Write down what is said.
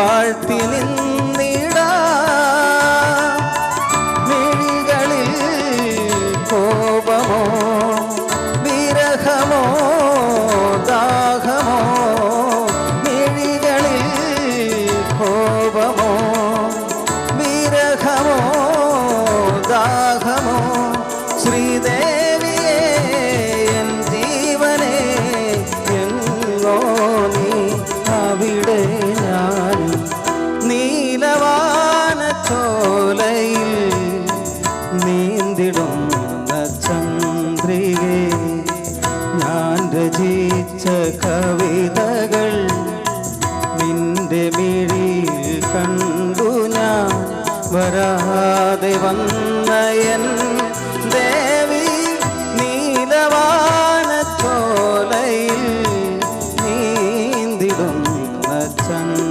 വാഴ്ത്തി നിന്നിടാ മിഴികളിൽ കോപമോ വിരഹമോ ദാഹമോ മിഴികളിൽ കോപമോ വിരഹമോ ദാഹമോ ശ്രീദേവിയേ എൻ ജീവനേ എങ്ങോ നീ അവിടെ ഞാൻ നീലവാനച്ചോലയിൽ നീന്തിടുന്ന ചന്ദ്രികേ ഞാൻ രചിച്ച കവിതകൾ നിന്റെ മിഴിയിൽ കണ്ടു ഞാൻ വരാതെ വന്ന എൻ ദേവി നീലവാനച്ചോലയിൽ നീന്തിടുന്ന ചന്ദ്ര